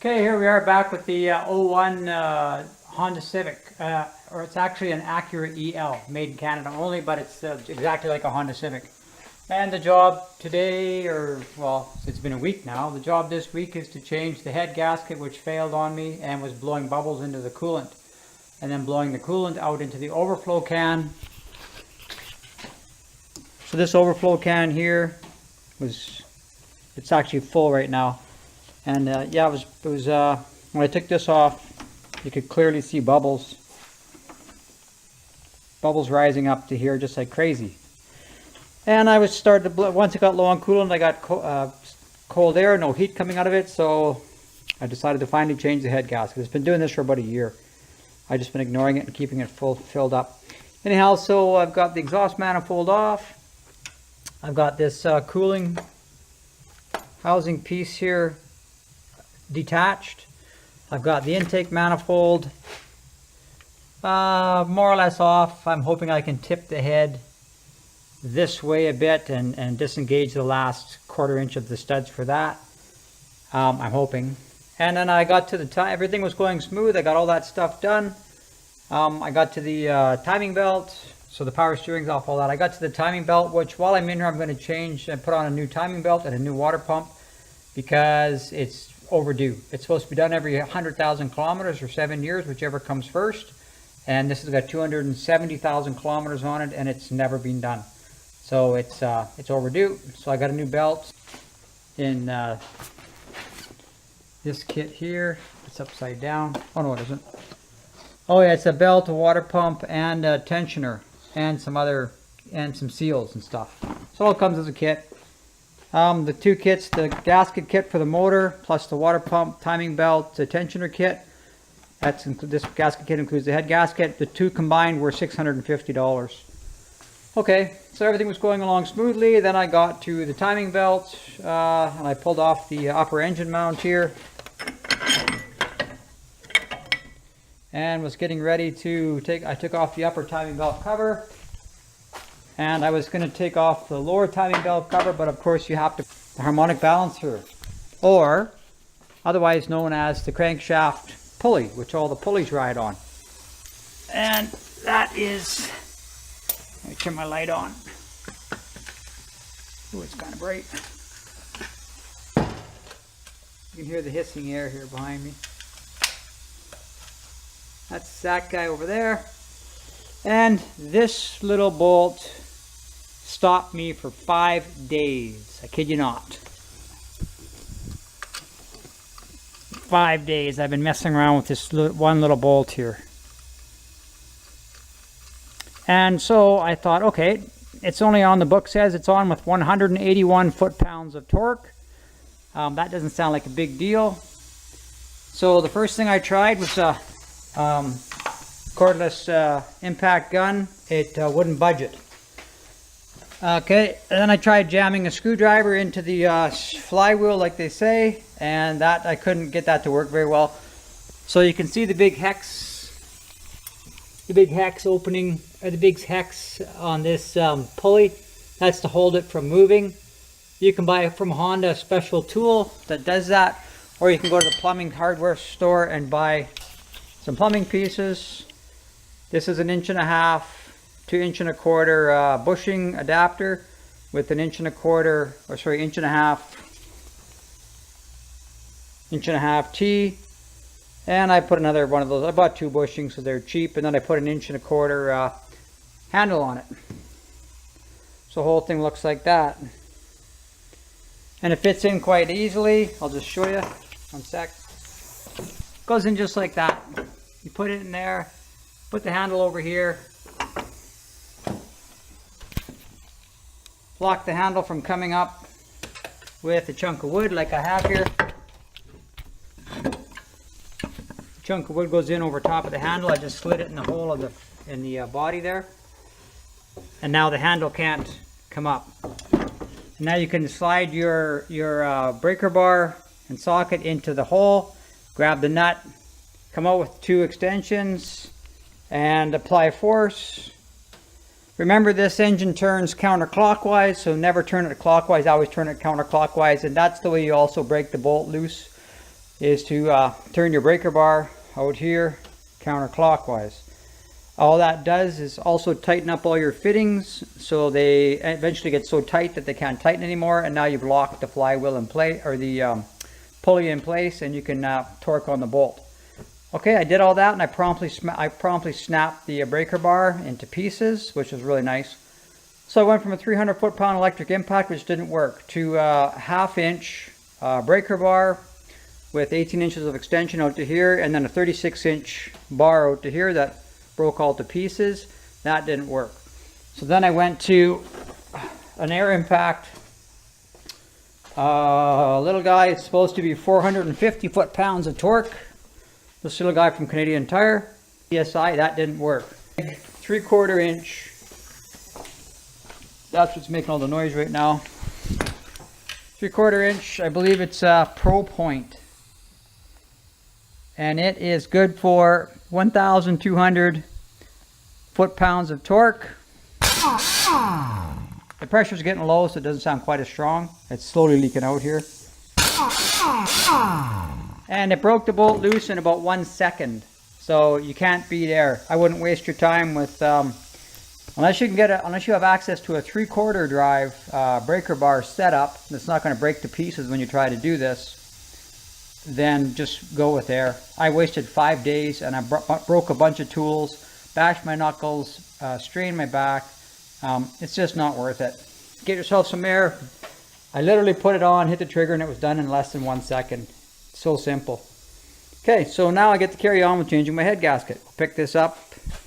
Okay, here we are back with the '01 Honda Civic, or it's actually an Acura EL, made in Canada only, but it's exactly like a Honda Civic. And the job today, or well, it's been a week now, the job this week is to change the head gasket, which failed on me and was blowing bubbles into the coolant, and then blowing the coolant out into the overflow can. So this overflow can here it's actually full right now. And yeah, it was when I took this off, you could clearly see bubbles rising up to here just like crazy. And I was starting to blow. Once it got low on coolant, I got cold air, no heat coming out of it, so I decided to finally change the head gasket. It's been doing this for about a year. I've just been ignoring it and keeping it filled up. Anyhow, so I've got the exhaust manifold off. I've got this cooling housing piece here detached. I've got the intake manifold more or less off. I'm hoping I can tip the head this way a bit and disengage the last quarter inch of the studs for that. I'm hoping. And then I got to the time, everything was going smooth. I got all that stuff done. I got to the timing belt, so the power steering's off, all that. I got to the timing belt, which while I'm in here, I'm going to change and put on a new timing belt and a new water pump because it's overdue. It's supposed to be done every 100,000 kilometers or 7 years, whichever comes first. And this has got 270,000 kilometers on it, and it's never been done. So it's overdue. So I got a new belt in this kit here. It's upside down. Oh no, it isn't. Oh yeah, it's a belt, a water pump, and a tensioner, and some seals and stuff. So it all comes as a kit. The two kits, the gasket kit for the motor, plus the water pump, timing belt, the tensioner kit. This gasket kit includes the head gasket. The two combined were $650. Okay, so everything was going along smoothly. Then I got to the timing belt, and I pulled off the upper engine mount here. And was getting ready to I took off the upper timing belt cover. And I was going to take off the lower timing belt cover, but of course you have the harmonic balancer, or otherwise known as the crankshaft pulley, which all the pulleys ride on. And that is, let me turn my light on. Oh, it's kind of bright. You can hear the hissing air here behind me. That's that guy over there. And this little bolt stopped me for 5 days. I kid you not. 5 days I've been messing around with this one little bolt here. And so I thought, okay, it's only on, the book says it's on with 181 foot-pounds of torque. That doesn't sound like a big deal. So the first thing I tried was a cordless impact gun. It wouldn't budge it. Okay, and then I tried jamming a screwdriver into the flywheel like they say, and that I couldn't get that to work very well. So you can see the big hex opening, or the big hex on this pulley. That's to hold it from moving. You can buy from Honda a special tool that does that, or you can go to the plumbing hardware store and buy some plumbing pieces. This is an 1.5 to 1.25 bushing adapter with an 1.25, or sorry, 1.5 T. And I put another one of those. I bought 2 bushings, so they're cheap. And then I put an 1.25 handle on it. So the whole thing looks like that. And it fits in quite easily. I'll just show you. One sec. Goes in just like that. You put it in there. Put the handle over here. Block the handle from coming up with a chunk of wood like I have here. The chunk of wood goes in over top of the handle. I just slid it in the hole of the body there. And now the handle can't come up. And now you can slide your breaker bar and socket into the hole, grab the nut, come out with 2 extensions, and apply force. Remember, this engine turns counterclockwise, so never turn it clockwise, always turn it counterclockwise, and that's the way you also break the bolt loose is to turn your breaker bar out here counterclockwise. All that does is also tighten up all your fittings, so they eventually get so tight that they can't tighten anymore, and now you've locked the flywheel in place, or the pulley in place, and you can torque on the bolt. Okay, I did all that, and I promptly snapped the breaker bar into pieces, which was really nice. So I went from a 300 foot-pound electric impact, which didn't work, to a half-inch breaker bar with 18 inches of extension out to here, and then a 36-inch bar out to here that broke all to pieces. That didn't work. So then I went to an air impact. Little guy, it's supposed to be 450 foot-pounds of torque. This little guy from Canadian Tire, PSI, that didn't work. 3/4 inch. That's what's making all the noise right now. 3/4 inch, I believe it's Pro Point. And it is good for 1,200 foot-pounds of torque. The pressure's getting low, so it doesn't sound quite as strong. It's slowly leaking out here. And it broke the bolt loose in about 1 second. So you can't be there. I wouldn't waste your time with, unless you have access to a 3/4 drive breaker bar setup that's not going to break to pieces when you try to do this, then just go with air. I wasted 5 days, and I broke a bunch of tools, bashed my knuckles, strained my back. It's just not worth it. Get yourself some air. I literally put it on, hit the trigger, and it was done in less than 1 second. So simple. Okay, so now I get to carry on with changing my head gasket. I'll pick this up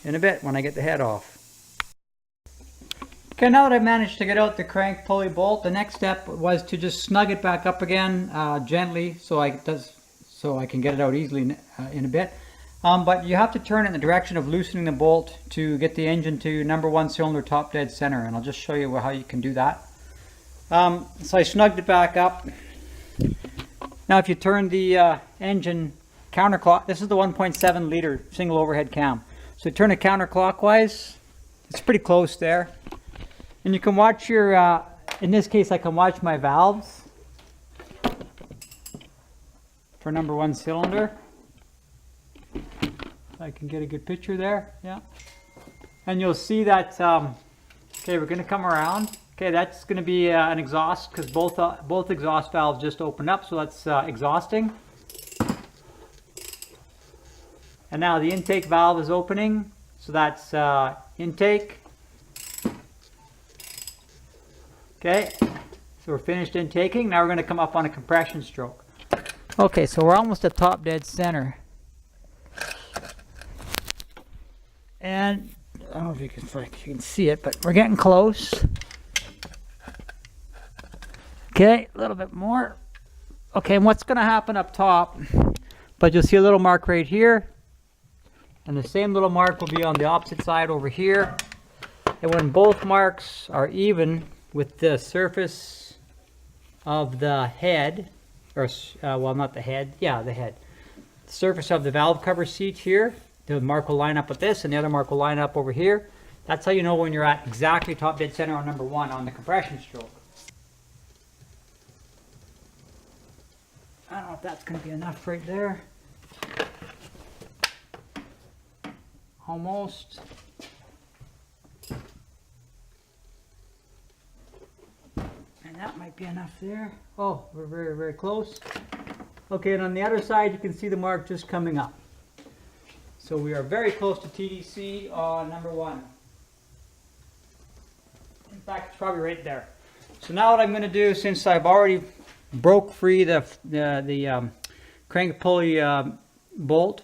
in a bit when I get the head off. Okay, now that I've managed to get out the crank pulley bolt, the next step was to just snug it back up again gently, so I can get it out easily in a bit. But you have to turn it in the direction of loosening the bolt to get the engine to #1 cylinder top dead center, and I'll just show you how you can do that. So I snugged it back up. Now if you turn the engine counterclock, this is the 1.7 liter single overhead cam. So turn it counterclockwise. It's pretty close there. And you can watch your, in this case I can watch my valves for #1 cylinder. I can get a good picture there, yeah. And you'll see that, okay, we're going to come around. Okay, that's going to be an exhaust, because both exhaust valves just opened up, so that's exhausting. And now the intake valve is opening, so that's intake. Okay, so we're finished intaking. Now we're going to come up on a compression stroke. Okay, so we're almost at top dead center. And I don't know if you can see it, but we're getting close. Okay, a little bit more. Okay, and what's going to happen up top, but you'll see a little mark right here, and the same little mark will be on the opposite side over here. And when both marks are even with the surface of the head, or well, not the head, yeah, the head, the surface of the valve cover seat here, the mark will line up with this, and the other mark will line up over here. That's how you know when you're at exactly top dead center on #1 on the compression stroke. I don't know if that's going to be enough right there. Almost. And that might be enough there. Oh, we're very, very close. Okay, and on the other side you can see the mark just coming up. So we are very close to TDC on #1. In fact, it's probably right there. So now what I'm going to do, since I've already broke free the crank pulley bolt,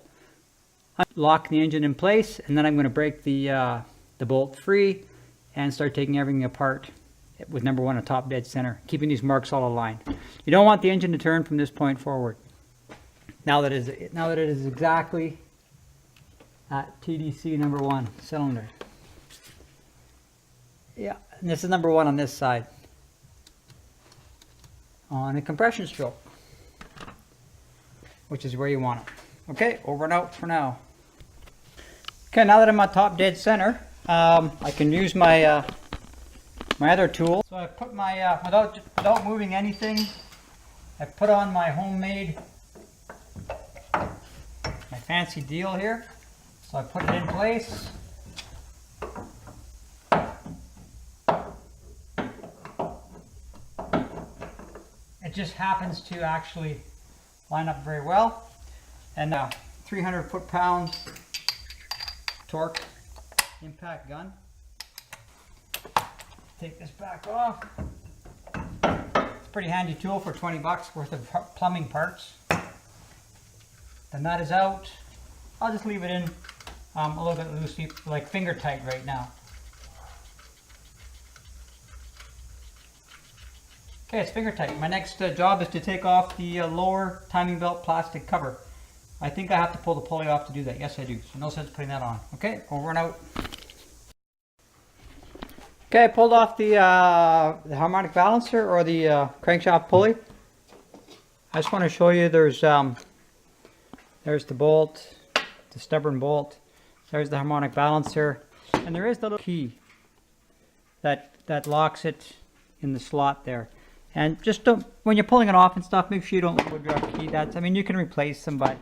I'm locking the engine in place, and then I'm going to break the bolt free and start taking everything apart with #1 at top dead center, keeping these marks all aligned. You don't want the engine to turn from this point forward. Now that it is exactly at TDC #1 cylinder. Yeah, and this is #1 on this side. On a compression stroke, which is where you want it. Okay, over and out for now. Okay, now that I'm at top dead center, I can use my my other tool. So I put my without moving anything, I put on my homemade fancy deal here. So I put it in place. It just happens to actually line up very well. And 300 foot-pound torque impact gun. Take this back off. It's a pretty handy tool for 20 bucks worth of plumbing parts. The nut is out. I'll just leave it in a little bit loosely, like finger tight right now. Okay, it's finger tight. My next job is to take off the lower timing belt plastic cover. I think I have to pull the pulley off to do that. Yes, I do. So no sense putting that on. Okay, over and out. Okay, I pulled off the harmonic balancer or the crankshaft pulley. I just want to show you there's the bolt, the stubborn bolt. There's the harmonic balancer, and there is the little key that locks it in the slot there. And just don't, when you're pulling it off and stuff, make sure you don't wood drop key. I mean, you can replace them, but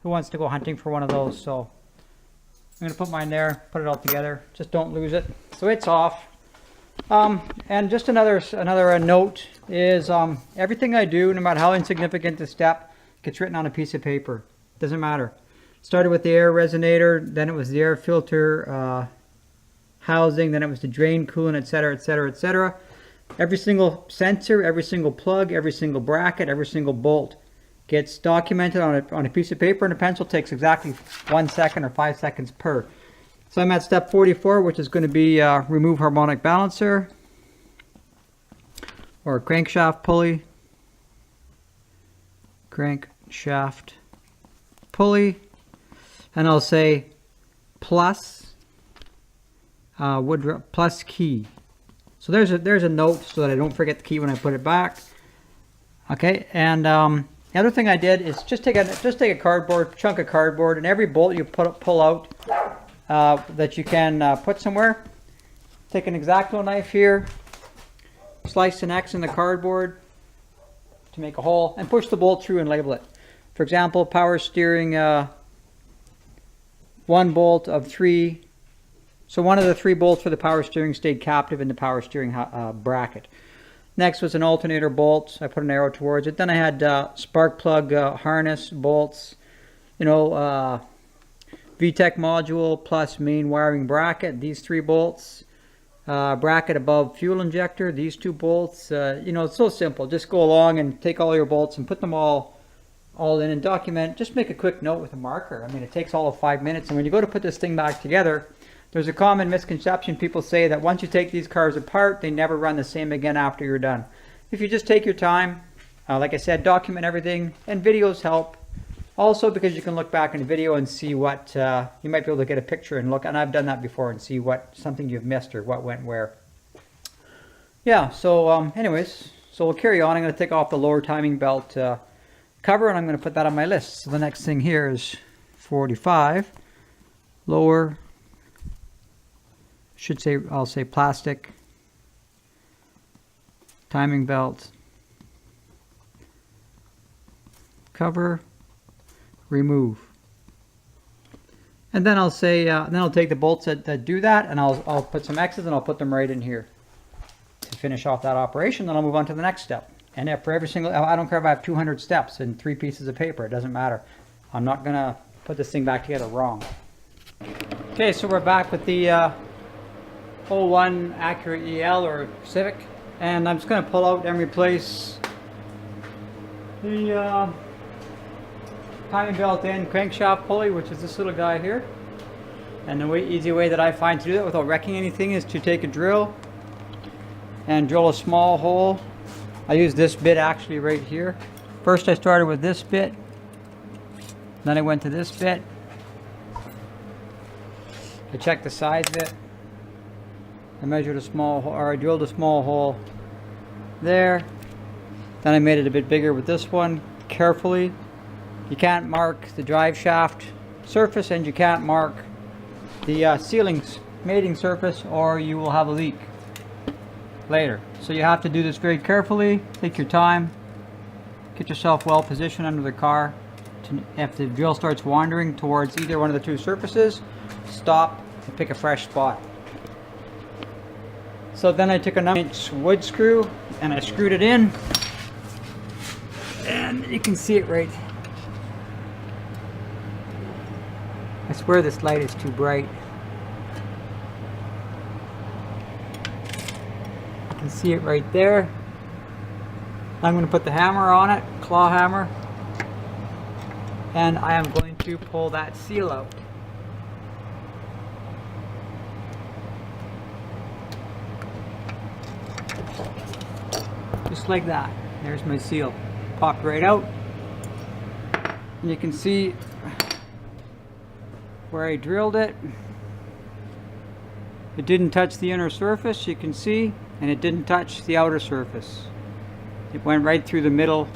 who wants to go hunting for one of those? So I'm going to put mine there, put it all together. Just don't lose it. So it's off. And just another note is everything I do, no matter how insignificant the step, gets written on a piece of paper. Doesn't matter. Started with the air resonator, then it was the air filter housing, then it was the drain coolant, etc., etc., etc. Every single sensor, every single plug, every single bracket, every single bolt gets documented on a piece of paper, and a pencil takes exactly 1 second or 5 seconds per. So I'm at step 44, which is going to be remove harmonic balancer or crankshaft pulley. Crankshaft pulley, and I'll say plus plus key. So there's a note so that I don't forget the key when I put it back. Okay, and the other thing I did is just take a cardboard chunk of cardboard, and every bolt you pull out that you can put somewhere. Take an X-Acto knife here, slice an X in the cardboard to make a hole, and push the bolt through and label it. For example, power steering, 1 bolt of 3. So one of the 3 bolts for the power steering stayed captive in the power steering bracket. Next was an alternator bolt. I put an arrow towards it. Then I had spark plug harness bolts, VTEC module plus main wiring bracket, these 3 bolts. Bracket above fuel injector, these 2 bolts. It's so simple. Just go along and take all your bolts and put them all in and document. Just make a quick note with a marker. I mean, it takes all of 5 minutes. And when you go to put this thing back together, there's a common misconception. People say that once you take these cars apart, they never run the same again after you're done. If you just take your time, like I said, document everything, and videos help. Also, because you can look back in a video and see what, you might be able to get a picture and look, and I've done that before, and see something you've missed or what went where. Yeah, so anyways, so we'll carry on. I'm going to take off the lower timing belt cover, and I'm going to put that on my list. So the next thing here is 45, lower, I'll say plastic timing belt cover, remove. And then I'll say, then I'll take the bolts that do that, and I'll put some X's and I'll put them right in here to finish off that operation. Then I'll move on to the next step. And for every single, I don't care if I have 200 steps and 3 pieces of paper, it doesn't matter. I'm not gonna put this thing back together wrong. Okay, so we're back with the 01 Acura EL or Civic, and I'm just going to pull out and replace the timing belt and crankshaft pulley, which is this little guy here. And the easy way that I find to do that without wrecking anything is to take a drill and drill a small hole. I use this bit actually right here. First I started with this bit, then I went to this bit. I checked the size of it. I measured a small hole, or I drilled a small hole there. Then I made it a bit bigger with this one, carefully. You can't mark the drive shaft surface, and you can't mark the sealing mating surface, or you will have a leak later. So you have to do this very carefully. Take your time. Get yourself well positioned under the car if the drill starts wandering towards either one of the two surfaces, stop and pick a fresh spot. So then I took a 9-inch wood screw and I screwed it in, and you can see it right. I swear this light is too bright. You can see it right there. I'm going to put the hammer on it, claw hammer, and I am going to pull that seal out. Just like that. There's my seal. Popped right out. And you can see where I drilled it. It didn't touch the inner surface, you can see, and it didn't touch the outer surface. It went right through the middle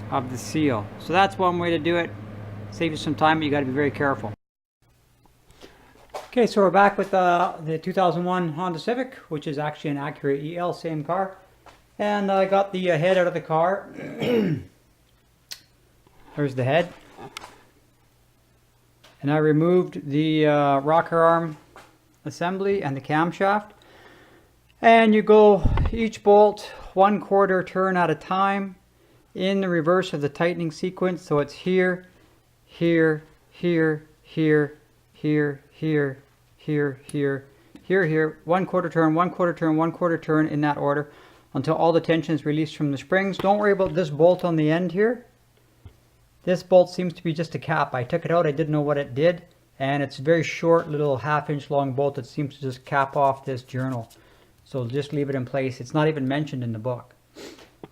of the seal. So that's one way to do it. Save you some time, but you got to be very careful. Okay, so we're back with the 2001 Honda Civic, which is actually an Acura EL, same car. And I got the head out of the car. There's the head. And I removed the rocker arm assembly and the camshaft. And you go each bolt 1/4 turn at a time in the reverse of the tightening sequence. So it's here, here, here, here, here, here, here, here, here, here, 1/4 turn, 1/4 turn, 1/4 turn in that order until all the tension is released from the springs. Don't worry about this bolt on the end here. This bolt seems to be just a cap. I took it out, I didn't know what it did, and it's a very short little 1/2 inch long bolt that seems to just cap off this journal. So just leave it in place. It's not even mentioned in the book.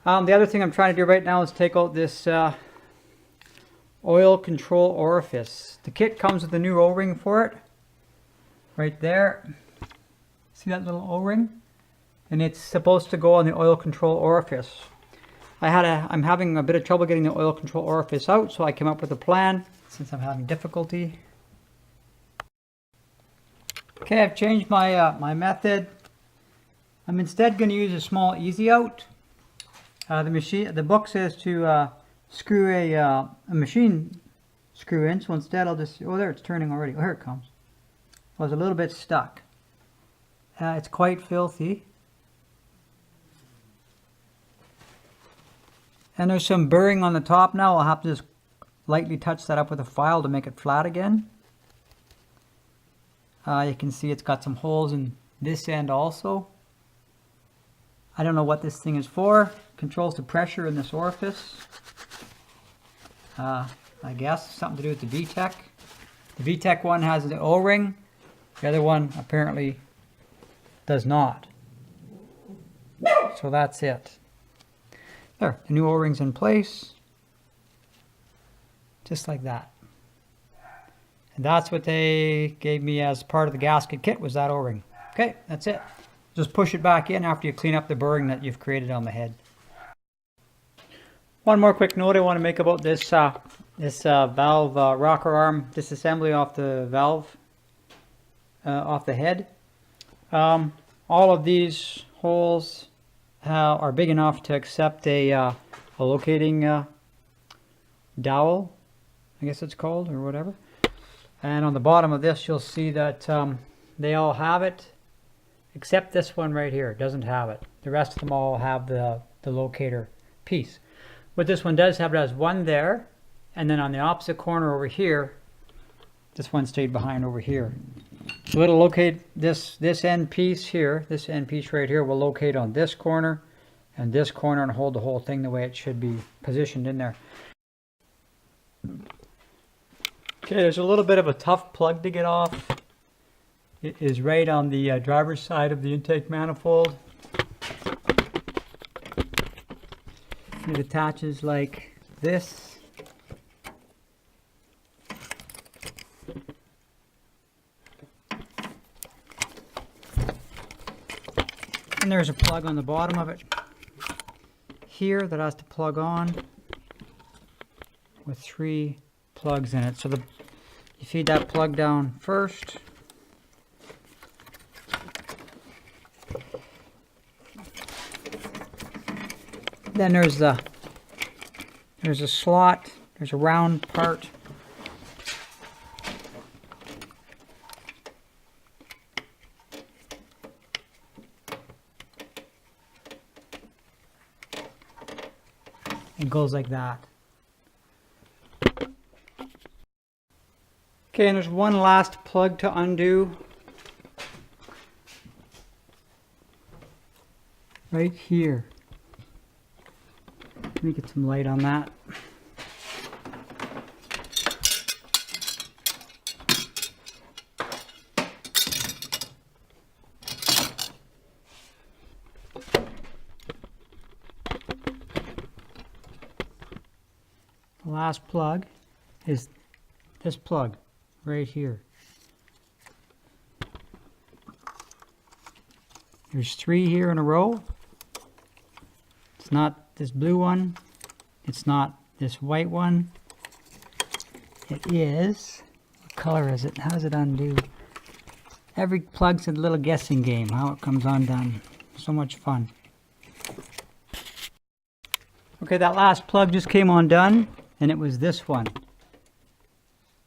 The other thing I'm trying to do right now is take out this oil control orifice. The kit comes with a new O-ring for it. Right there. See that little O-ring? And it's supposed to go on the oil control orifice. I'm having a bit of trouble getting the oil control orifice out, so I came up with a plan since I'm having difficulty. Okay, I've changed my my method. I'm instead going to use a small easy out. The book says to screw a machine screw in, so instead I'll just, oh there it's turning already, oh here it comes. I was a little bit stuck. It's quite filthy. And there's some burring on the top now. I'll have to just lightly touch that up with a file to make it flat again. You can see it's got some holes in this end also. I don't know what this thing is for. Controls the pressure in this orifice. I guess something to do with the VTEC. The VTEC one has the O-ring. The other one apparently does not. So that's it. There, the new O-ring's in place. Just like that. And that's what they gave me as part of the gasket kit, was that O-ring. Okay, that's it. Just push it back in after you clean up the burring that you've created on the head. One more quick note I want to make about this valve rocker arm disassembly off the valve, off the head. All of these holes are big enough to accept a locating dowel, I guess it's called, or whatever. And on the bottom of this you'll see that they all have it, except this one right here doesn't have it. The rest of them all have the locator piece. What this one does have, it has one there, and then on the opposite corner over here, this one stayed behind over here. So it'll locate this end piece here, this end piece right here will locate on this corner and this corner and hold the whole thing the way it should be positioned in there. Okay, there's a little bit of a tough plug to get off. It is right on the driver's side of the intake manifold. It attaches like this. And there's a plug on the bottom of it here that has to plug on with 3 plugs in it. So you feed that plug down first. Then there's the There's a slot, there's a round part. It goes like that. Okay, and there's one last plug to undo. Right here. Let me get some light on that. The last plug is this plug right here. There's 3 here in a row. It's not this blue one. It's not this white one. It is, what color is it? How does it undo? Every plug's a little guessing game, how it comes undone. So much fun. Okay, that last plug just came undone, and it was this one.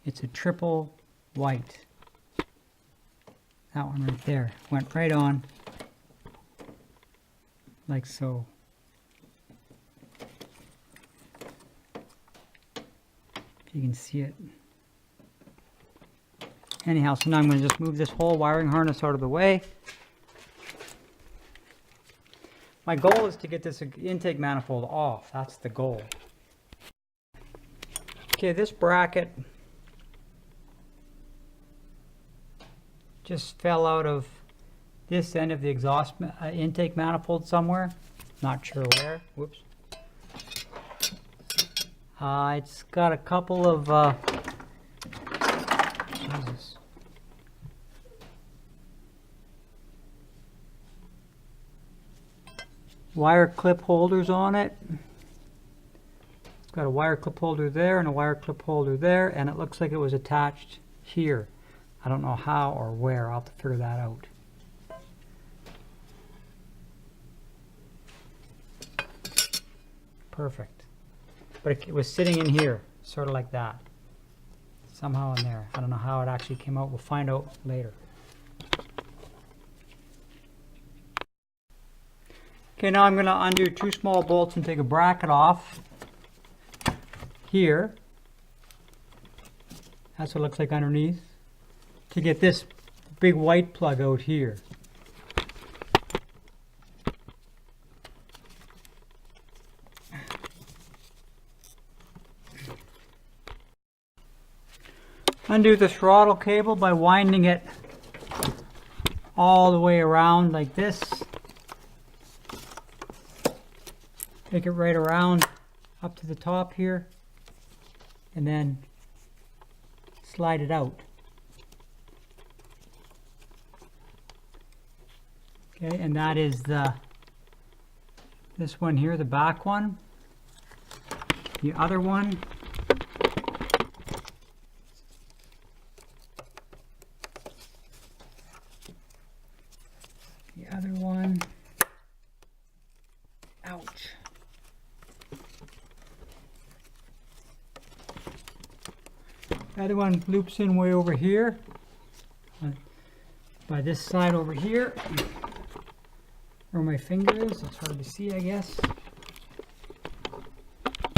It's a triple white. That one right there. Went right on, like so. If you can see it. Anyhow, so now I'm going to just move this whole wiring harness out of the way. My goal is to get this intake manifold off. That's the goal. Okay, this bracket just fell out of this end of the exhaust intake manifold somewhere. Not sure where. Whoops. It's got a couple of Jesus. Wire clip holders on it. It's got a wire clip holder there and a wire clip holder there, and it looks like it was attached here. I don't know how or where. I'll have to figure that out. Perfect. But it was sitting in here, sort of like that. Somehow in there. I don't know how it actually came out. We'll find out later. Okay, now I'm going to undo 2 small bolts and take a bracket off here. That's what it looks like underneath. To get this big white plug out here. Undo the throttle cable by winding it all the way around like this. Take it right around up to the top here and then slide it out. Okay, and that is this one here, the back one. The other one ouch. The other one loops in way over here, by this side over here, where my finger is. It's hard to see, I guess.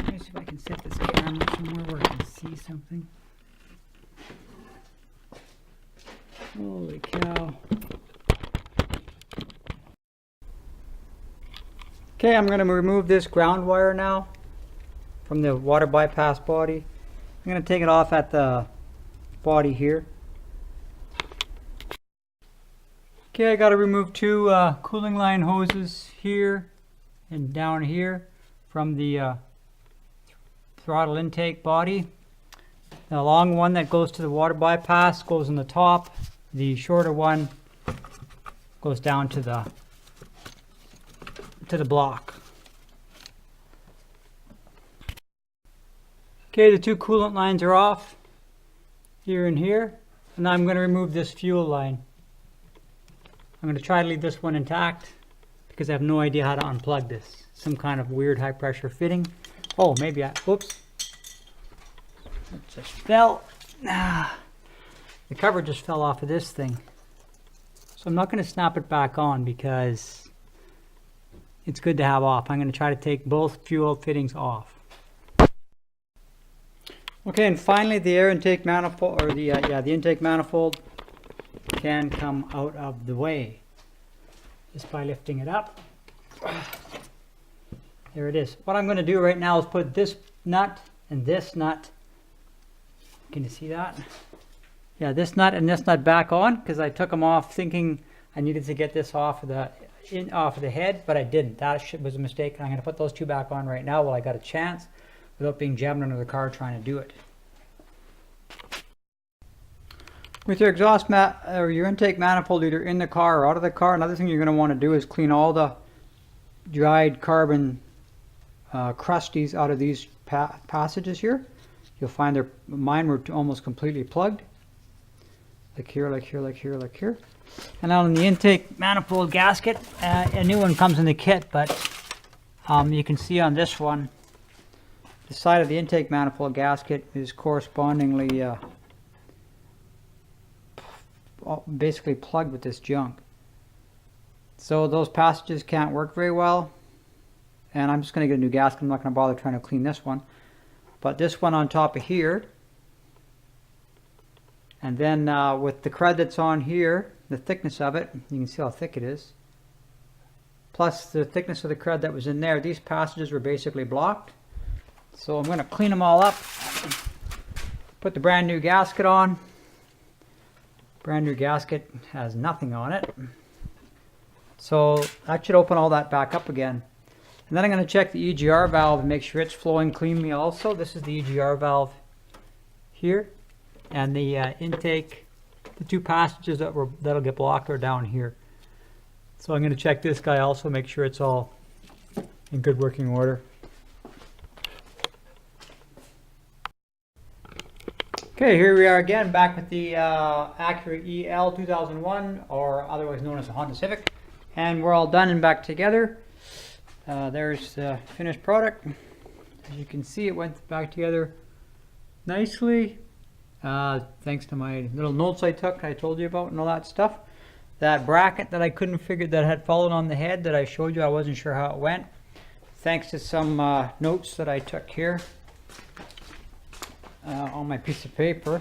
Let me see if I can set this camera somewhere where I can see something. Holy cow. Okay, I'm going to remove this ground wire now from the water bypass body. I'm going to take it off at the body here. Okay, I got to remove 2 cooling line hoses here and down here from the throttle intake body. The long one that goes to the water bypass goes on the top. The shorter one goes down to the block. Okay, the 2 coolant lines are off, here and here. And now I'm going to remove this fuel line. I'm going to try to leave this one intact because I have no idea how to unplug this. Some kind of weird high pressure fitting. Oh, maybe oops. It just fell. Ah, the cover just fell off of this thing. So I'm not going to snap it back on because it's good to have off. I'm going to try to take both fuel fittings off. Okay, and finally the air intake manifold, or the intake manifold can come out of the way just by lifting it up. There it is. What I'm going to do right now is put this nut and this nut. Can you see that? Yeah, this nut and this nut back on because I took them off thinking I needed to get this off of the head, but I didn't. That was a mistake. I'm going to put those two back on right now while I got a chance without being jammed under the car trying to do it. With your exhaust mat or your intake manifold either in the car or out of the car, another thing you're going to want to do is clean all the dried carbon crusties out of these passages here. You'll find mine were almost completely plugged. Like here, like here, like here, like here. And now in the intake manifold gasket, a new one comes in the kit, but you can see on this one, the side of the intake manifold gasket is correspondingly basically plugged with this junk. So those passages can't work very well. And I'm just going to get a new gasket. I'm not going to bother trying to clean this one. But this one on top of here. And then with the crud that's on here, the thickness of it, you can see how thick it is. Plus the thickness of the crud that was in there, these passages were basically blocked. So I'm going to clean them all up. Put the brand new gasket on. Brand new gasket has nothing on it. So that should open all that back up again. And then I'm going to check the EGR valve and make sure it's flowing cleanly also. This is the EGR valve here. And the intake, the two passages that'll get blocked are down here. So I'm going to check this guy also, make sure it's all in good working order. Okay, here we are again, back with the Acura EL 2001, or otherwise known as the Honda Civic. And we're all done and back together. There's the finished product. As you can see, it went back together nicely. Thanks to my little notes I took, I told you about and all that stuff. That bracket that I couldn't figure that had fallen on the head that I showed you, I wasn't sure how it went. Thanks to some notes that I took here. On my piece of paper,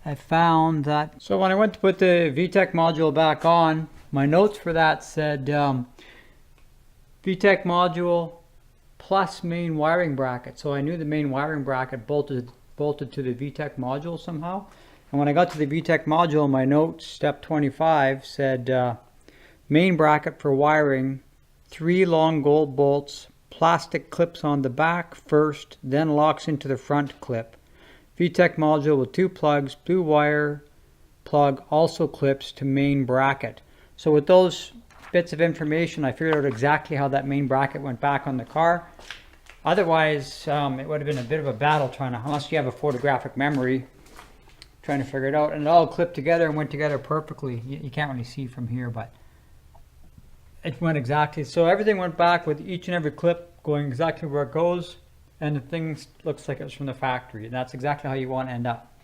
I found that. So when I went to put the VTEC module back on, my notes for that said VTEC module plus main wiring bracket. So I knew the main wiring bracket bolted to the VTEC module somehow. And when I got to the VTEC module, my notes, step 25, said main bracket for wiring, 3 long gold bolts, plastic clips on the back first, then locks into the front clip. VTEC module with 2 plugs, blue wire plug also clips to main bracket. So with those bits of information, I figured out exactly how that main bracket went back on the car. Otherwise, it would have been a bit of a battle trying to, unless you have a photographic memory, trying to figure it out. And it all clipped together and went together perfectly. You can't really see from here, but it went exactly. So everything went back with each and every clip going exactly where it goes, and the thing looks like it was from the factory, and that's exactly how you want to end up.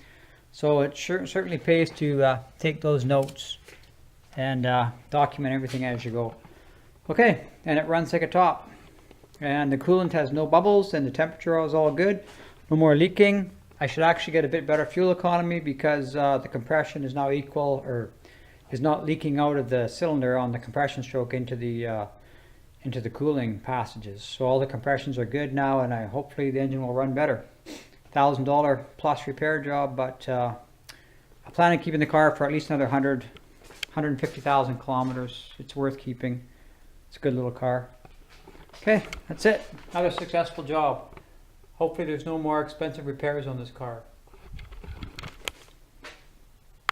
So it certainly pays to take those notes and document everything as you go. Okay, and it runs like a top, and the coolant has no bubbles, and the temperature is all good, no more leaking. I should actually get a bit better fuel economy because the compression is now equal, or is not leaking out of the cylinder on the compression stroke into the cooling passages. So all the compressions are good now, and hopefully the engine will run better. $1,000 plus repair job, but I plan on keeping the car for at least another 150,000 kilometers. It's worth keeping. It's a good little car. Okay, that's it. Another successful job. Hopefully there's no more expensive repairs on this car.